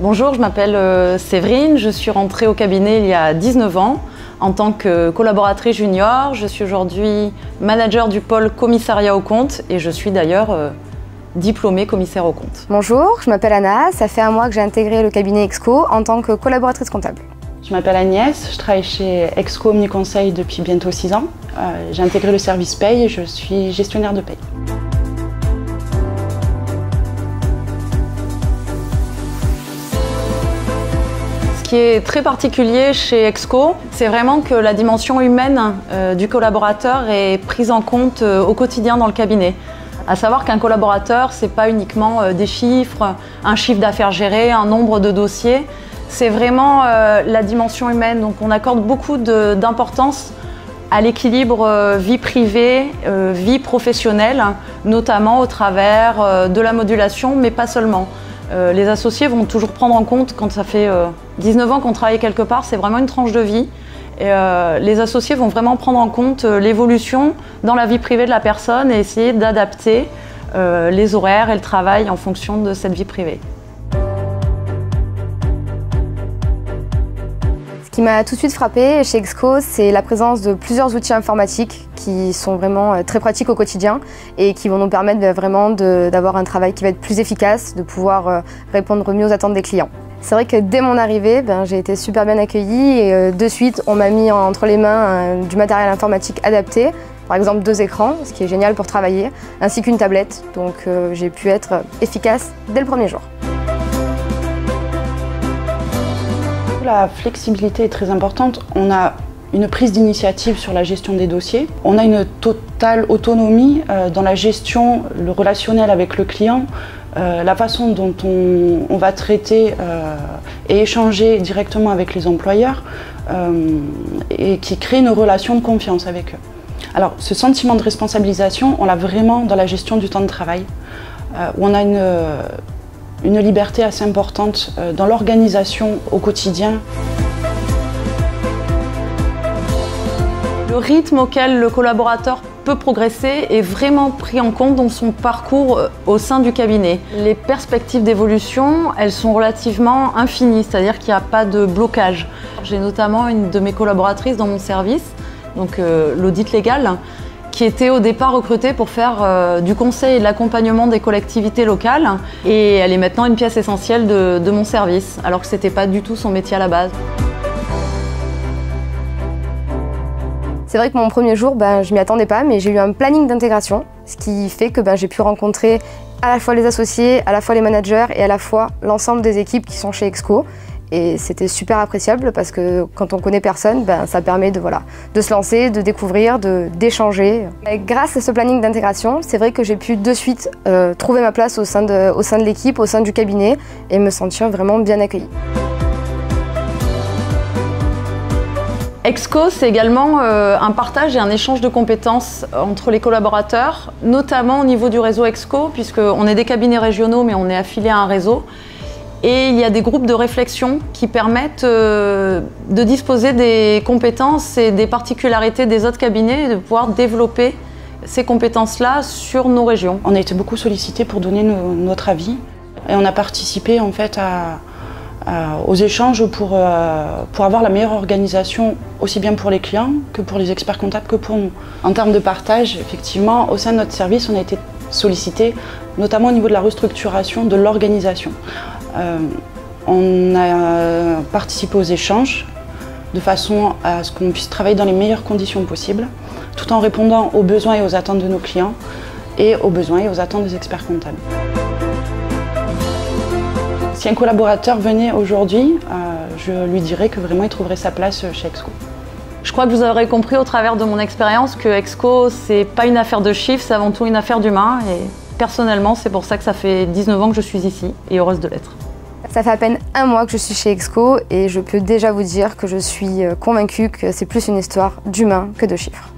Bonjour, je m'appelle Séverine, je suis rentrée au cabinet il y a 19 ans en tant que collaboratrice junior. Je suis aujourd'hui manager du pôle commissariat aux comptes et je suis d'ailleurs diplômée commissaire aux comptes. Bonjour, je m'appelle Anna, ça fait un mois que j'ai intégré le cabinet Exco en tant que collaboratrice comptable. Je m'appelle Agnès, je travaille chez Exco Omniconseil depuis bientôt 6 ans. J'ai intégré le service paye et je suis gestionnaire de paye. Ce qui est très particulier chez Exco, c'est vraiment que la dimension humaine du collaborateur est prise en compte au quotidien dans le cabinet. À savoir qu'un collaborateur, c'est pas uniquement des chiffres, un chiffre d'affaires géré, un nombre de dossiers. C'est vraiment la dimension humaine. Donc on accorde beaucoup d'importance à l'équilibre vie privée, vie professionnelle, notamment au travers de la modulation, mais pas seulement. Les associés vont toujours prendre en compte, quand ça fait 19 ans qu'on travaille quelque part, c'est vraiment une tranche de vie. Et les associés vont vraiment prendre en compte l'évolution dans la vie privée de la personne et essayer d'adapter les horaires et le travail en fonction de cette vie privée. Ce qui m'a tout de suite frappée chez Exco, c'est la présence de plusieurs outils informatiques qui sont vraiment très pratiques au quotidien et qui vont nous permettre vraiment d'avoir un travail qui va être plus efficace, de pouvoir répondre mieux aux attentes des clients. C'est vrai que dès mon arrivée, j'ai été super bien accueillie et de suite on m'a mis entre les mains du matériel informatique adapté, par exemple 2 écrans, ce qui est génial pour travailler, ainsi qu'une tablette, donc j'ai pu être efficace dès le premier jour. La flexibilité est très importante. On a une prise d'initiative sur la gestion des dossiers. On a une totale autonomie dans la gestion, le relationnel avec le client, la façon dont on va traiter et échanger directement avec les employeurs et qui crée une relation de confiance avec eux. Alors ce sentiment de responsabilisation, on l'a vraiment dans la gestion du temps de travail, où on a une liberté assez importante dans l'organisation au quotidien. Le rythme auquel le collaborateur peut progresser est vraiment pris en compte dans son parcours au sein du cabinet. Les perspectives d'évolution, elles sont relativement infinies, c'est-à-dire qu'il n'y a pas de blocage. J'ai notamment une de mes collaboratrices dans mon service, donc l'audit légal, qui était au départ recrutée pour faire du conseil et de l'accompagnement des collectivités locales. Et elle est maintenant une pièce essentielle de mon service, alors que ce n'était pas du tout son métier à la base. C'est vrai que mon premier jour, je m'y attendais pas, mais j'ai eu un planning d'intégration, ce qui fait que j'ai pu rencontrer à la fois les associés, à la fois les managers et à la fois l'ensemble des équipes qui sont chez Exco. Et c'était super appréciable parce que quand on connaît personne, ça permet de se lancer, de découvrir, d'échanger. Grâce à ce planning d'intégration, c'est vrai que j'ai pu de suite trouver ma place au sein de l'équipe, au sein du cabinet et me sentir vraiment bien accueillie. Exco, c'est également un partage et un échange de compétences entre les collaborateurs, notamment au niveau du réseau Exco, puisqu'on est des cabinets régionaux mais on est affilié à un réseau. Et il y a des groupes de réflexion qui permettent de disposer des compétences et des particularités des autres cabinets et de pouvoir développer ces compétences-là sur nos régions. On a été beaucoup sollicités pour donner notre avis et on a participé en fait aux échanges pour avoir la meilleure organisation aussi bien pour les clients que pour les experts comptables que pour nous. En termes de partage, effectivement, au sein de notre service, on a été sollicités notamment au niveau de la restructuration de l'organisation. On a participé aux échanges de façon à ce qu'on puisse travailler dans les meilleures conditions possibles, tout en répondant aux besoins et aux attentes de nos clients et aux besoins et aux attentes des experts comptables. Si un collaborateur venait aujourd'hui, je lui dirais que vraiment il trouverait sa place chez Exco. Je crois que vous aurez compris au travers de mon expérience que Exco, c'est pas une affaire de chiffres, c'est avant tout une affaire d'humain. Et personnellement, c'est pour ça que ça fait 19 ans que je suis ici et heureuse de l'être. Ça fait à peine un mois que je suis chez Exco et je peux déjà vous dire que je suis convaincue que c'est plus une histoire d'humain que de chiffres.